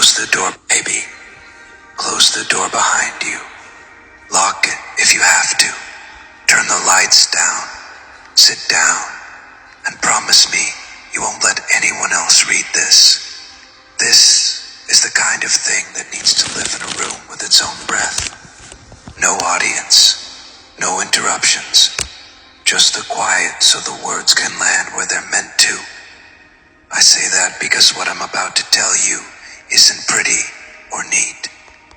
Close the door, baby. Close the door behind you. Lock it if you have to. Turn the lights down. Sit down. And promise me you won't let anyone else read this. This is the kind of thing that needs to live in a room with its own breath. No audience. No interruptions. Just the quiet so the words can land where they're meant to. I say that because what I'm about to tell you isn't pretty or neat.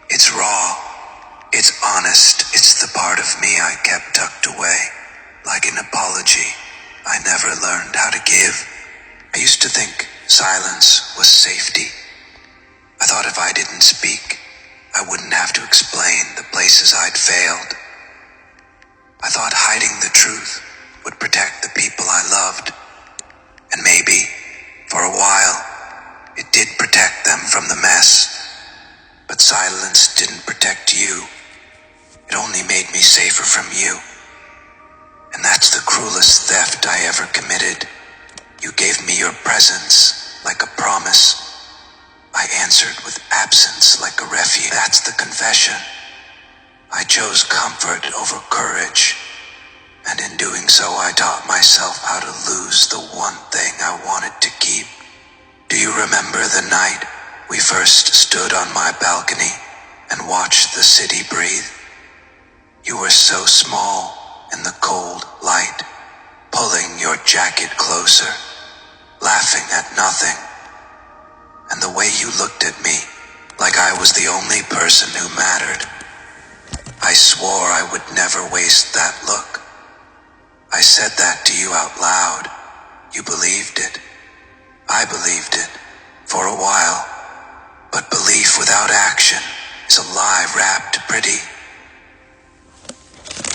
It's raw. It's honest. It's the part of me I kept tucked away. Like an apology I never learned how to give. I used to think silence was safety. I thought if I didn't speak, I wouldn't have to explain the places I'd failed. I thought hiding the truth would protect the people I loved. And maybe, for a while, it did protect them from the mess. But silence didn't protect you. It only made me safer from you. And that's the cruelest theft I ever committed. You gave me your presence like a promise. I answered with absence like a refuge. That's the confession. I chose comfort over courage. And in doing so, I taught myself how to lose the one thing I wanted to keep. Do you remember the night we first stood on my balcony and watched the city breathe? You were so small in the cold light, pulling your jacket closer, laughing at nothing. And the way you looked at me, like I was the only person who mattered. I swore I would never waste that look. I said that to you out loud. You believed it. I believed it, for a while. But belief without action is a lie wrapped pretty.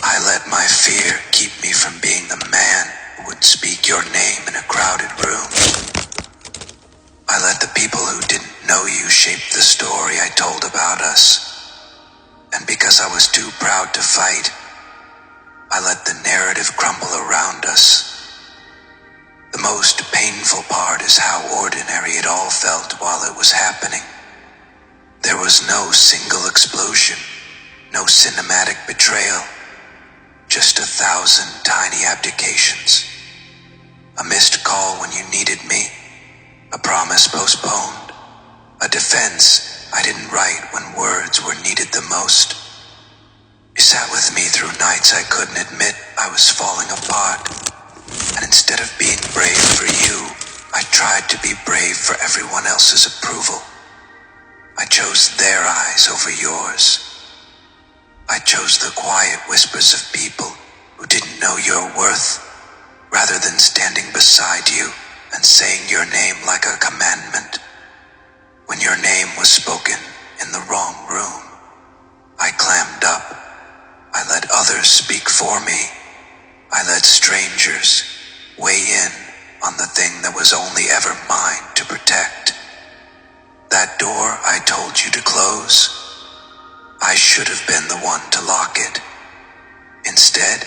I let my fear keep me from being the man who would speak your name in a crowded room. I let the people who didn't know you shape the story I told about us. And because I was too proud to fight, I let the narrative crumble around us. The most painful part is how ordinary it all felt while it was happening. There was no single explosion, no cinematic betrayal, just 1,000 tiny abdications. A missed call when you needed me, a promise postponed, a defense I didn't write when words were needed the most. You sat with me through nights I couldn't admit I was falling apart. And instead of being brave for you, I tried to be brave for everyone else's approval. I chose their eyes over yours. I chose the quiet whispers of people who didn't know your worth, rather than standing beside you and saying your name like a commandment. When your name was spoken in the wrong room, I clammed up. I let others speak for me. I let strangers weigh in on the thing that was only ever mine to protect. That door I told you to close, I should have been the one to lock it. Instead,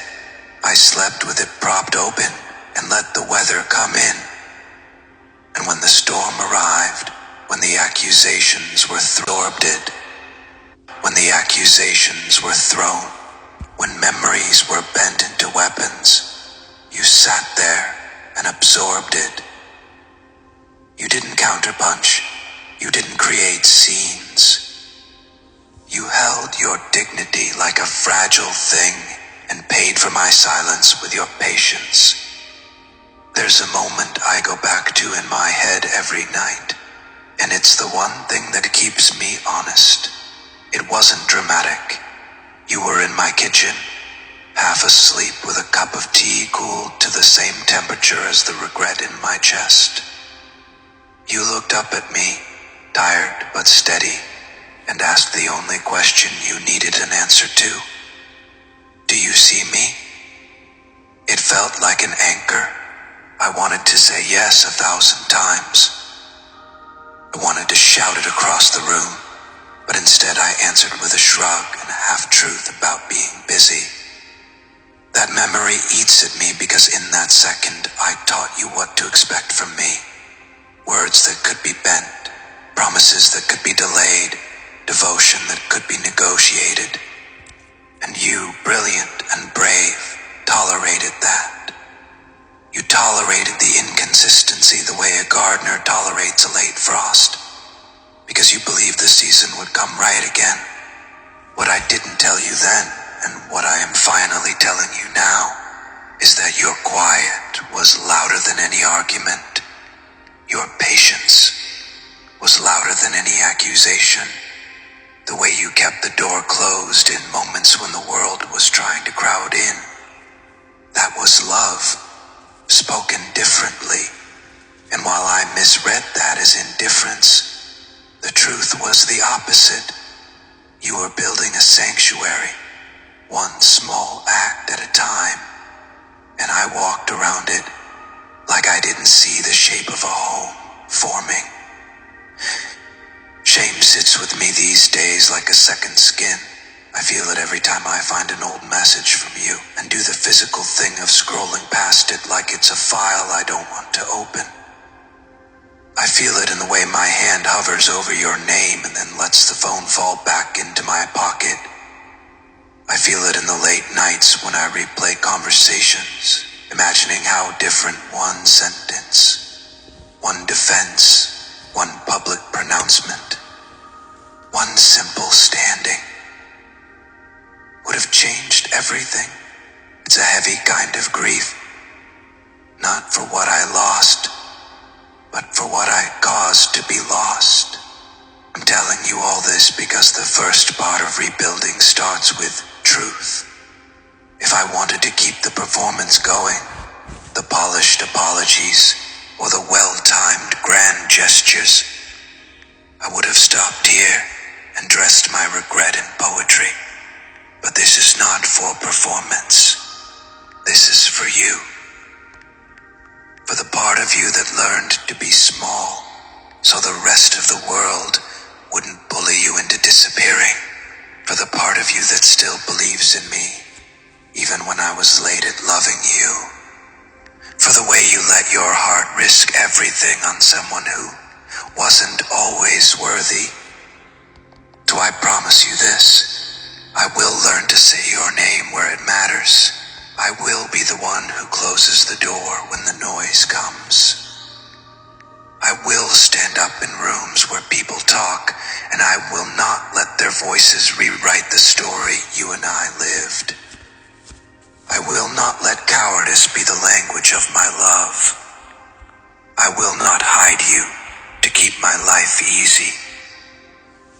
I slept with it propped open and let the weather come in. And when the storm arrived, when the accusations were thrown, when memories were bent into weapons, you sat there and absorbed it. You didn't counterpunch. You didn't create scenes. You held your dignity like a fragile thing and paid for my silence with your patience. There's a moment I go back to in my head every night, and it's the one thing that keeps me honest. It wasn't dramatic. You were in my kitchen, half asleep with a cup of tea cooled to the same temperature as the regret in my chest. You looked up at me, tired but steady, and asked the only question you needed an answer to. Do you see me? It felt like an anchor. I wanted to say yes 1,000 times. I wanted to shout it across the room, but instead I answered with a shrug and a half-truth about being busy. That memory eats at me because in that second I taught you what to expect from me. Words that could be bent, promises that could be delayed, devotion that could be negotiated. And you, brilliant and brave, tolerated that. You tolerated the inconsistency the way a gardener tolerates a late frost, because you believed the season would come right again. What I didn't tell you then, and what I am finally telling you now, is that your quiet was louder than any argument. Your patience was louder than any accusation. The way you kept the door closed in moments when the world was trying to crowd in. That was love, spoken differently. And while I misread that as indifference, the truth was the opposite. You were building a sanctuary, one small act at a time, and I walked around it like I didn't see the shape of a home forming. Shame sits with me these days like a second skin. I feel it every time I find an old message from you and do the physical thing of scrolling past it like it's a file I don't want to open. I feel it in the way my hand hovers over your name and then lets the phone fall back into my pocket. I feel it in the late nights when I replay conversations, imagining how different one sentence, one defense, one public pronouncement, one simple standing would have changed everything. It's a heavy kind of grief, not for what I lost, but for what I caused to be lost. I'm telling you all this because the first part of rebuilding starts with truth. If I wanted to keep the performance going, the polished apologies, or the well-timed grand gestures, I would have stopped here and dressed my regret in poetry. But this is not for performance. This is for you. For the part of you that learned to be small, so the rest of the world wouldn't bully you into disappearing. For the part of you that still believes in me, even when I was late at loving you. For the way you let your heart risk everything on someone who wasn't always worthy. So I promise you this, I will learn to say your name where it matters. I will be the one who closes the door when the noise comes. I will stand up in rooms where people talk, and I will not let their voices rewrite the story you and I lived. I will not let cowardice be the language of my love. I will not hide you to keep my life easy.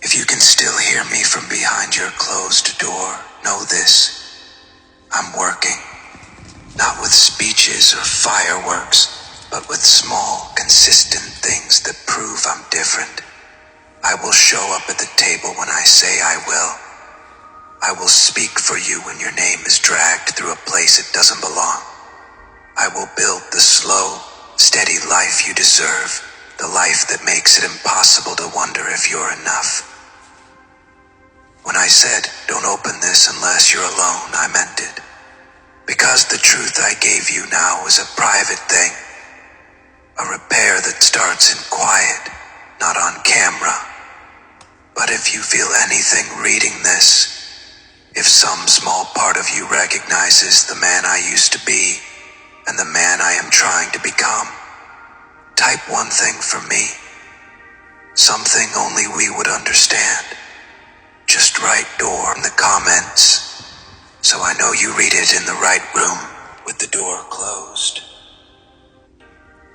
If you can still hear me from behind your closed door, know this. I'm working, not with speeches or fireworks, but with small, consistent things that prove I'm different. I will show up at the table when I say I will. I will speak for you when your name is dragged through a place it doesn't belong. I will build the slow, steady life you deserve, the life that makes it impossible to wonder if you're enough. When I said, don't open this unless you're alone, I meant it. Because the truth I gave you now is a private thing. A repair that starts in quiet, not on camera. But if you feel anything reading this, if some small part of you recognizes the man I used to be and the man I am trying to become, type one thing for me. Something only we would understand. Just write door in the comments, so I know you read it in the right room with the door closed.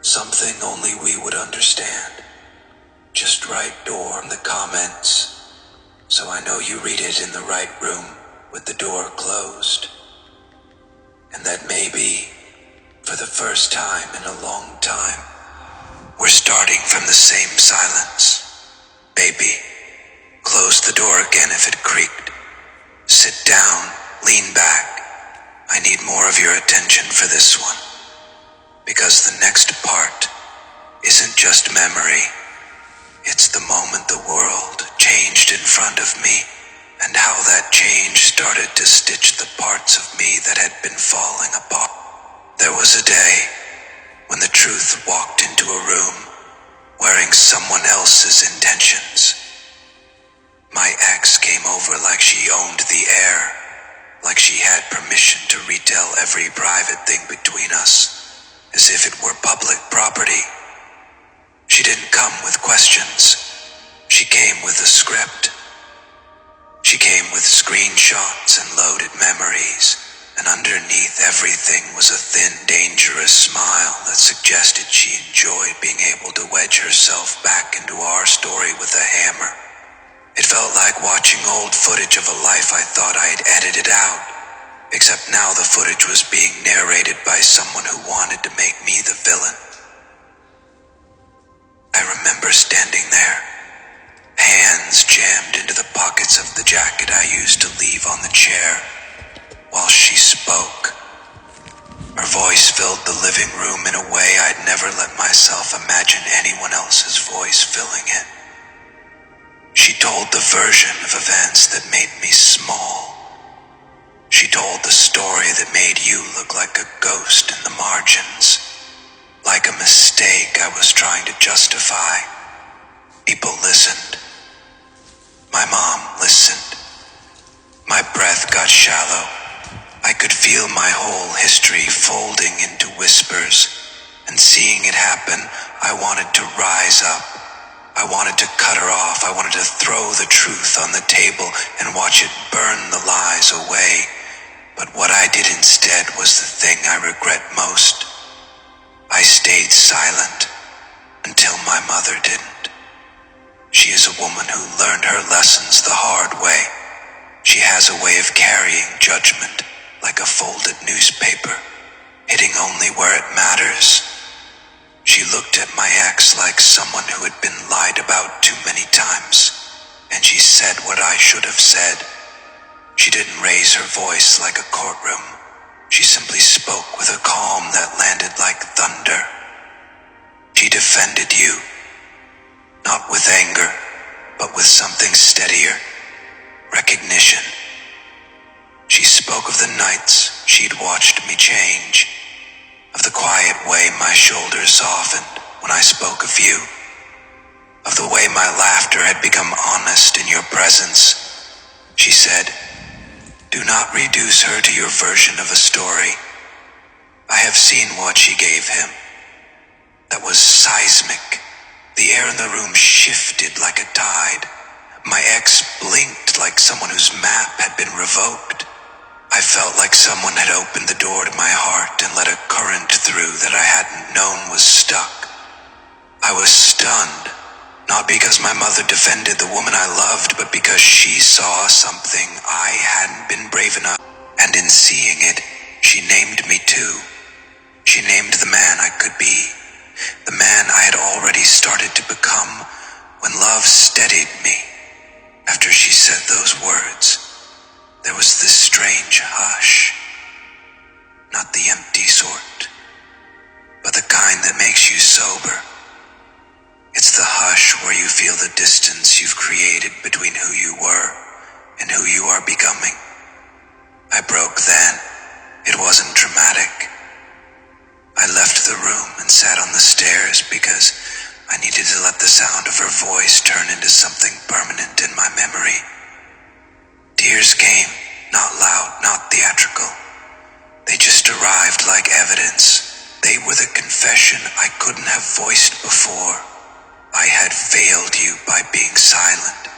Something only we would understand. Just write door in the comments, so I know you read it in the right room with the door closed. And that maybe, for the first time in a long time, we're starting from the same silence. Baby, close the door again if it creaked. Sit down, lean back. I need more of your attention for this one. Because the next part isn't just memory. It's the moment the world changed in front of me, and how that change started to stitch the parts of me that had been falling apart. There was a day when the truth walked into a room wearing someone else's intentions. My ex came over like she owned the air, like she had permission to retell every private thing between us, as if it were public property. She didn't come with questions. She came with a script. She came with screenshots and loaded memories, and underneath everything was a thin, dangerous smile that suggested she enjoyed being able to wedge herself back into our story with a hammer. It felt like watching old footage of a life I thought I had edited out, except now the footage was being narrated by someone who wanted to make me the villain. I remember standing there, hands jammed into the pockets of the jacket I used to leave on the chair, while she spoke. Her voice filled the living room in a way I'd never let myself imagine anyone else's voice filling it. She told the version of events that made me small. She told the story that made you look like a ghost in the margins, like a mistake I was trying to justify. People listened. My mom listened. My breath got shallow. I could feel my whole history folding into whispers, and seeing it happen, I wanted to rise up. I wanted to cut her off. I wanted to throw the truth on the table and watch it burn the lies away. But what I did instead was the thing I regret most. I stayed silent until my mother didn't. She is a woman who learned her lessons the hard way. She has a way of carrying judgment like a folded newspaper, hitting only where it matters. She looked at my ex like someone who had been lied about too many times, and she said what I should have said. She didn't raise her voice like a courtroom. She simply spoke with a calm that landed like thunder. She defended you, not with anger, but with something steadier, recognition. She spoke of the nights she'd watched me change, of the quiet way my shoulders softened when I spoke of you, of the way my laughter had become honest in your presence. She said, "Do not reduce her to your version of a story. I have seen what she gave him. That was seismic. The air in the room shifted like a tide. My ex blinked like someone whose map had been revoked. I felt like someone had opened the door to my heart and let a current through that I hadn't known was stuck. I was stunned, not because my mother defended the woman I loved, but because she saw something I hadn't been brave enough. And in seeing it, she named me too. She named the man I could be, the man I had already started to become when love steadied me. After she said those words, there was this strange hush. Not the empty sort, but the kind that makes you sober. It's the hush where you feel the distance you've created between who you were and who you are becoming. I broke then. It wasn't dramatic. I left the room and sat on the stairs because I needed to let the sound of her voice turn into something permanent in my memory. Tears came, not loud, not theatrical. They just arrived like evidence. They were the confession I couldn't have voiced before. I had failed you by being silent,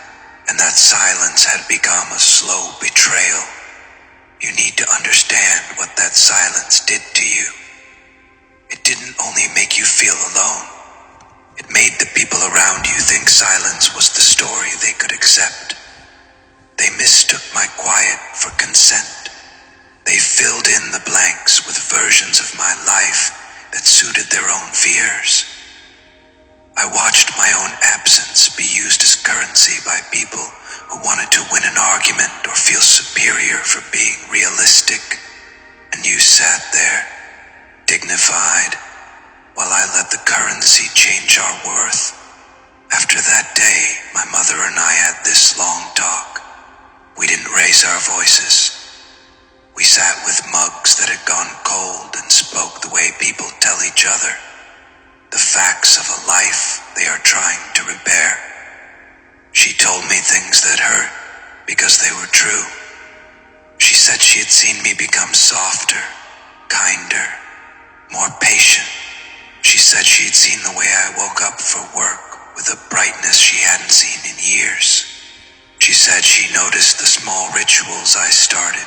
and that silence had become a slow betrayal. You need to understand what that silence did to you. It didn't only make you feel alone. It made the people around you think silence was the story they could accept. They mistook my quiet for consent. They filled in the blanks with versions of my life that suited their own fears. I watched my own absence be used as currency by people who wanted to win an argument or feel superior for being realistic. And you sat there, dignified, while I let the currency change our worth. After that day, my mother and I had this long talk. We didn't raise our voices. We sat with mugs that had gone cold and spoke the way people tell each other. the facts of a life they are trying to repair. She told me things that hurt because they were true. She said she had seen me become softer, kinder, more patient. She said she had seen the way I woke up for work with a brightness she hadn't seen in years. She said she noticed the small rituals I started,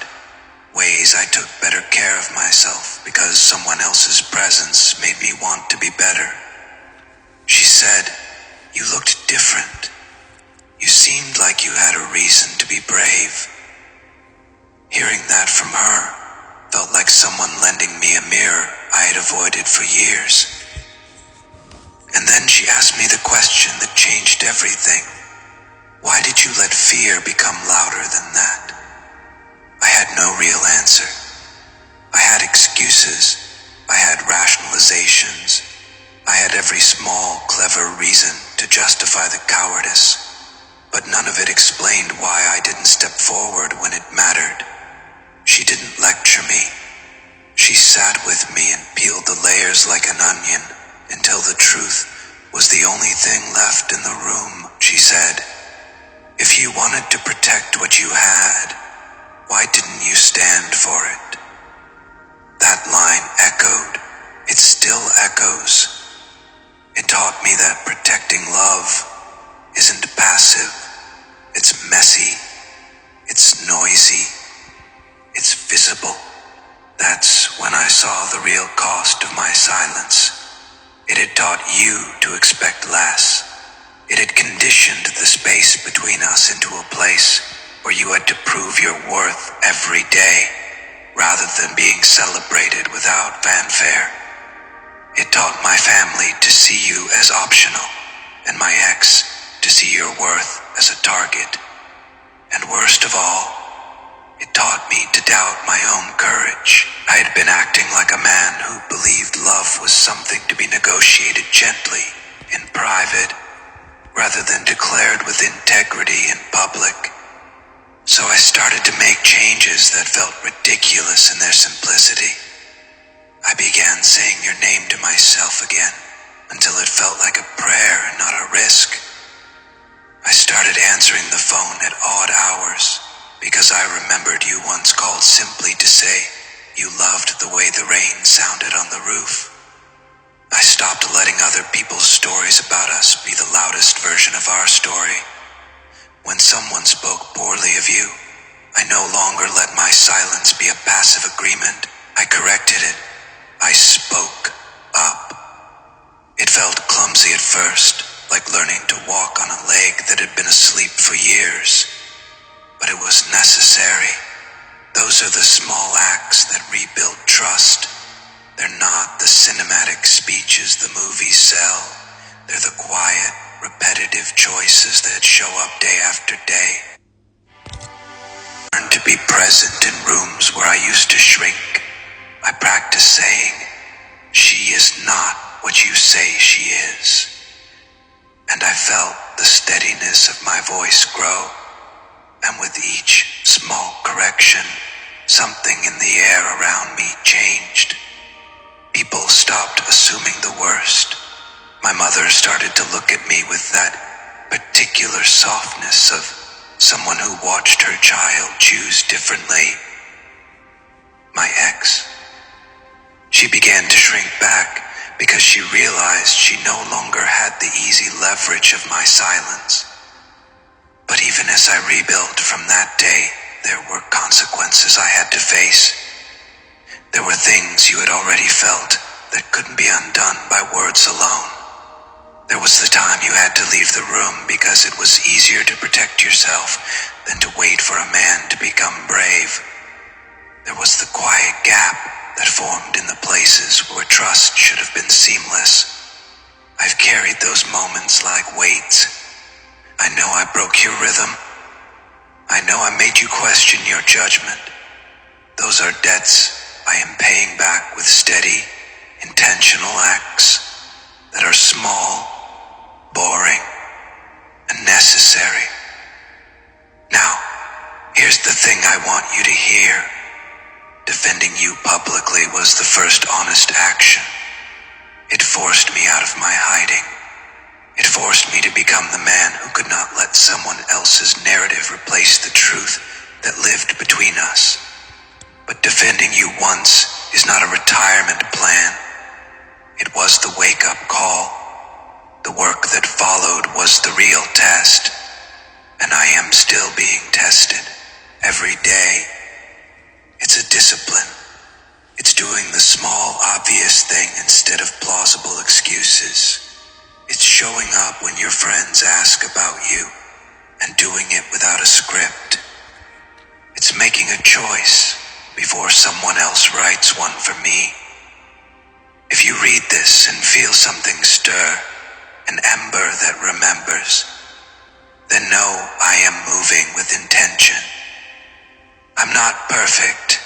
ways I took better care of myself because someone else's presence made me want to be better. She said, "You looked different. You seemed like you had a reason to be brave." Hearing that from her felt like someone lending me a mirror I had avoided for years. And then she asked me the question that changed everything. Why did you let fear become louder than that? I had no real answer. I had excuses. I had rationalizations. I had every small, clever reason to justify the cowardice. But none of it explained why I didn't step forward when it mattered. She didn't lecture me. She sat with me and peeled the layers like an onion until the truth was the only thing left in the room. She said, "If you wanted to protect what you had, why didn't you stand for it?" That line echoed. It still echoes. It taught me that protecting love isn't passive. It's messy. It's noisy. It's visible. That's when I saw the real cost of my silence. It had taught you to expect less. It had conditioned the space between us into a place where you had to prove your worth every day, rather than being celebrated without fanfare. It taught my family to see you as optional, and my ex to see your worth as a target. And worst of all, it taught me to doubt my own courage. I had been acting like a man who believed love was something to be negotiated gently, in private, rather than declared with integrity in public. So I started to make changes that felt ridiculous in their simplicity. I began saying your name to myself again, until it felt like a prayer and not a risk. I started answering the phone at odd hours, because I remembered you once called simply to say you loved the way the rain sounded on the roof. I stopped letting other people's stories about us be the loudest version of our story. When someone spoke poorly of you, I no longer let my silence be a passive agreement. I corrected it. I spoke up. It felt clumsy at first, like learning to walk on a leg that had been asleep for years. But it was necessary. Those are the small acts that rebuild trust. They're not the cinematic speeches the movies sell. They're the quiet, repetitive choices that show up day after day. I learned to be present in rooms where I used to shrink. I practiced saying, "She is not what you say she is." And I felt the steadiness of my voice grow. And with each small correction, something in the air around me changed. People stopped assuming the worst. My mother started to look at me with that particular softness of someone who watched her child choose differently. My ex. She began to shrink back because she realized she no longer had the easy leverage of my silence. But even as I rebuilt from that day, there were consequences I had to face. There were things you had already felt that couldn't be undone by words alone. There was the time you had to leave the room because it was easier to protect yourself than to wait for a man to become brave. There was the quiet gap that formed in the places where trust should have been seamless. I've carried those moments like weights. I know I broke your rhythm. I know I made you question your judgment. Those are debts I am paying back with steady, intentional acts that are small, boring, and necessary. Now, here's the thing I want you to hear. Defending you publicly was the first honest action. It forced me out of my hiding. It forced me to become the man who could not let someone else's narrative replace the truth that lived between us. But defending you once is not a retirement plan. It was the wake-up call. The work that followed was the real test. And I am still being tested every day. It's a discipline. It's doing the small, obvious thing instead of plausible excuses. It's showing up when your friends ask about you and doing it without a script. It's making a choice before someone else writes one for me. If you read this and feel something stir, an ember that remembers, then know I am moving with intention. I'm not perfect.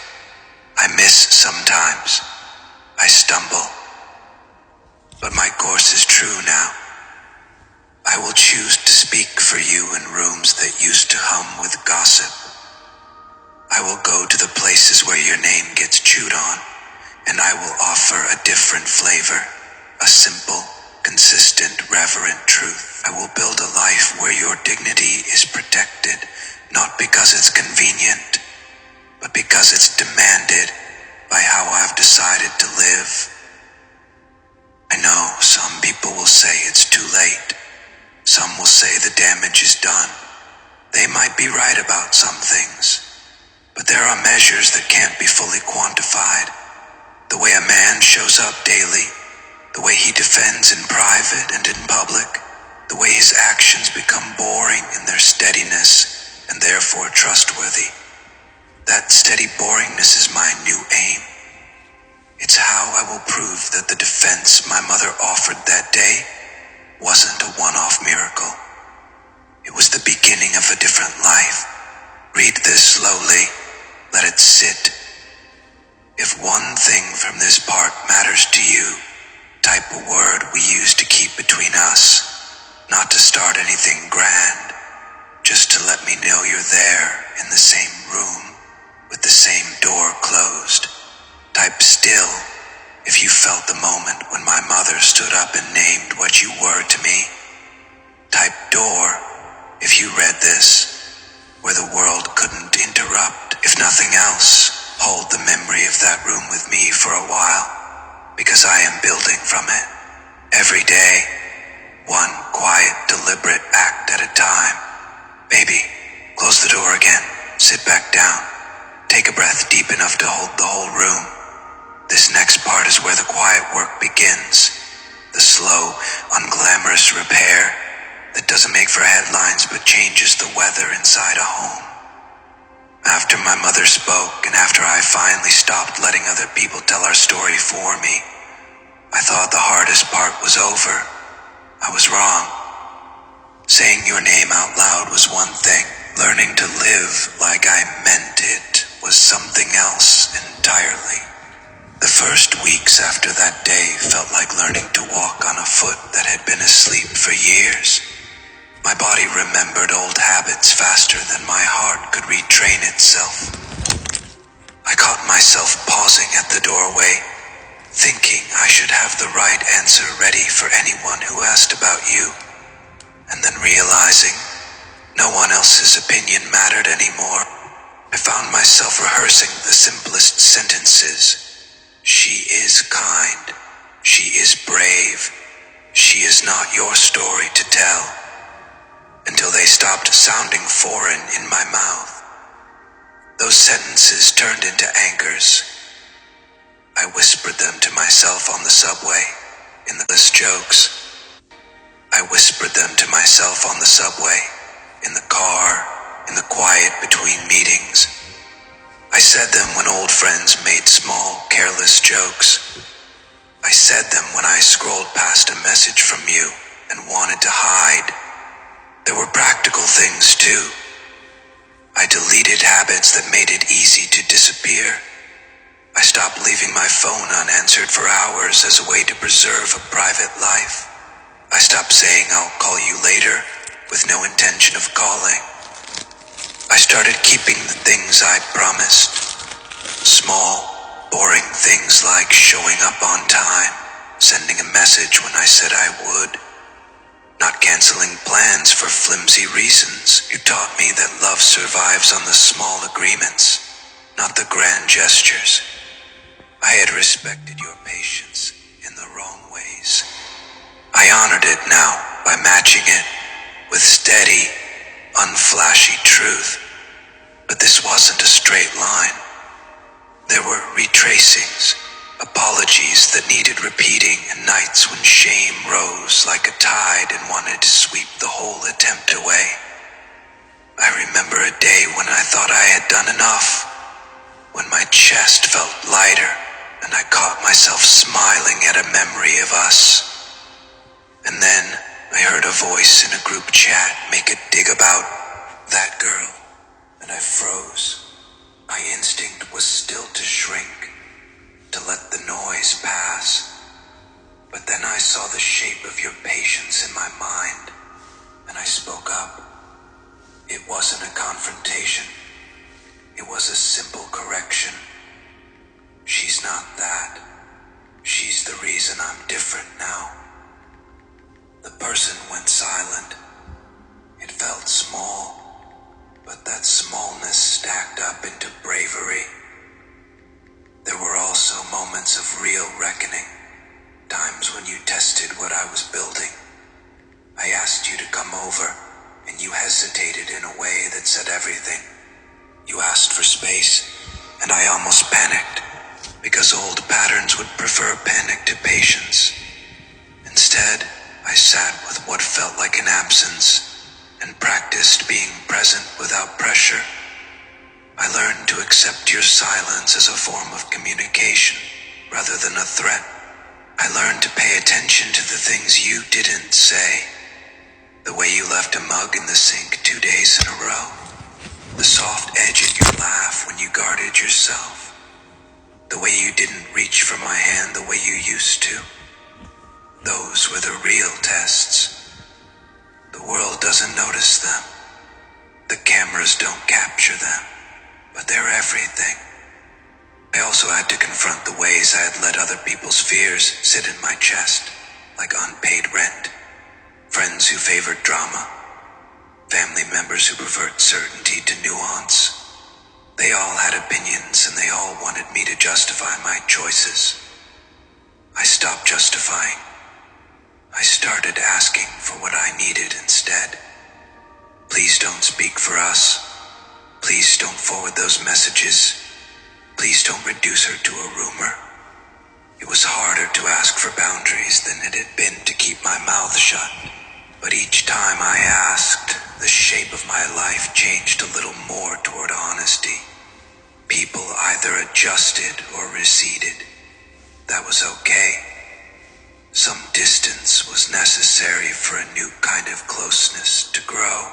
I miss sometimes. I stumble. But my course is true now. I will choose to speak for you in rooms that used to hum with gossip. I will go to the places where your name gets chewed on, and I will offer a different flavor, a simple, consistent, reverent truth. I will build a life where your dignity is protected, not because it's convenient, but because it's demanded by how I've decided to live. I know some people will say it's too late. Some will say the damage is done. They might be right about some things, but there are measures that can't be fully quantified. The way a man shows up daily, the way he defends in private and in public, the way his actions become boring in their steadiness and therefore trustworthy. That steady boringness is my new aim. It's how I will prove that the defense my mother offered that day wasn't a one-off miracle. It was the beginning of a different life. Read this slowly. Let it sit. If one thing from this part matters to you, type a word we use to keep between us, not to start anything grand, just to let me know you're there in the same room, with the same door closed. Type still if you felt the moment when my mother stood up and named what you were to me. Type door if you read this, where the world couldn't interrupt. If nothing else, hold the memory of that room with me for a while, because I am building from it. Every day, one quiet, deliberate act at a time. Baby, close the door again. Sit back down. Take a breath deep enough to hold the whole room. This next part is where the quiet work begins. The slow, unglamorous repair that doesn't make for headlines but changes the weather inside a home. After my mother spoke and after I finally stopped letting other people tell our story for me, I thought the hardest part was over. I was wrong. Saying your name out loud was one thing. Learning to live like I meant it was something else entirely. The first weeks after that day felt like learning to walk on a foot that had been asleep for years. My body remembered old habits faster than my heart could retrain itself. I caught myself pausing at the doorway, thinking I should have the right answer ready for anyone who asked about you, and then realizing no one else's opinion mattered anymore. I found myself rehearsing the simplest sentences. She is kind. She is brave. She is not your story to tell. Until they stopped sounding foreign in my mouth. Those sentences turned into anchors. I whispered them to myself on the subway, in the list jokes. I whispered them to myself on the subway, in the car, in the quiet between meetings. I said them when old friends made small, careless jokes. I said them when I scrolled past a message from you and wanted to hide. There were practical things too. I deleted habits that made it easy to disappear. I stopped leaving my phone unanswered for hours as a way to preserve a private life. I stopped saying I'll call you later with no intention of calling. I started keeping the things I promised. Small, boring things like showing up on time, sending a message when I said I would, not canceling plans for flimsy reasons. You taught me that love survives on the small agreements, not the grand gestures. I had respected your patience in the wrong ways. I honored it now by matching it with steady, unflashy truth. But this wasn't a straight line. There were retracings, apologies that needed repeating, and nights when shame rose like a tide and wanted to sweep the whole attempt away. I remember a day when I thought I had done enough, when my chest felt lighter and I caught myself smiling at a memory of us. And then I heard a voice in a group chat make a dig about that girl, and I froze. My instinct was still to shrink, to let the noise pass. But then I saw the shape of your patience in my mind, and I spoke up. It wasn't a confrontation. It was a simple correction. She's not that. She's the reason I'm different now. The person went silent. It felt small, but that smallness stacked up into bravery. There were also moments of real reckoning, times when you tested what I was building. I asked you to come over, and you hesitated in a way that said everything. You asked for space, and I almost panicked, because old patterns would prefer panic to patience. Instead, I sat with what felt like an absence, and practiced being present without pressure. I learned to accept your silence as a form of communication, rather than a threat. I learned to pay attention to the things you didn't say. The way you left a mug in the sink 2 days in a row. The soft edge in your laugh when you guarded yourself. The way you didn't reach for my hand the way you used to. Those were the real tests. The world doesn't notice them. The cameras don't capture them, but they're everything. I also had to confront the ways I had let other people's fears sit in my chest, like unpaid rent. Friends who favored drama. Family members who preferred certainty to nuance. They all had opinions, and they all wanted me to justify my choices. I stopped justifying. I started asking for what I needed instead. Please don't speak for us. Please don't forward those messages. Please don't reduce her to a rumor. It was harder to ask for boundaries than it had been to keep my mouth shut. But each time I asked, the shape of my life changed a little more toward honesty. People either adjusted or receded. That was okay. Some distance was necessary for a new kind of closeness to grow.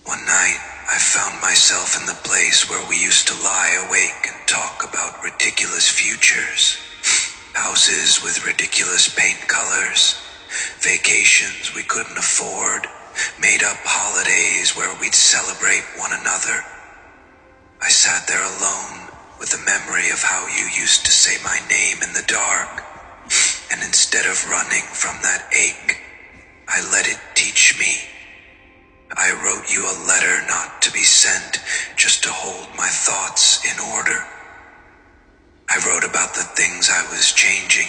One night, I found myself in the place where we used to lie awake and talk about ridiculous futures. Houses with ridiculous paint colors, vacations we couldn't afford, made-up holidays where we'd celebrate one another. I sat there alone with the memory of how you used to say my name in the dark. And instead of running from that ache, I let it teach me. I wrote you a letter not to be sent, just to hold my thoughts in order. I wrote about the things I was changing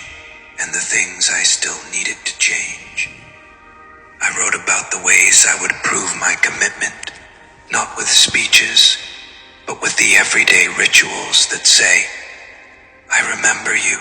and the things I still needed to change. I wrote about the ways I would prove my commitment, not with speeches, but with the everyday rituals that say, I remember you.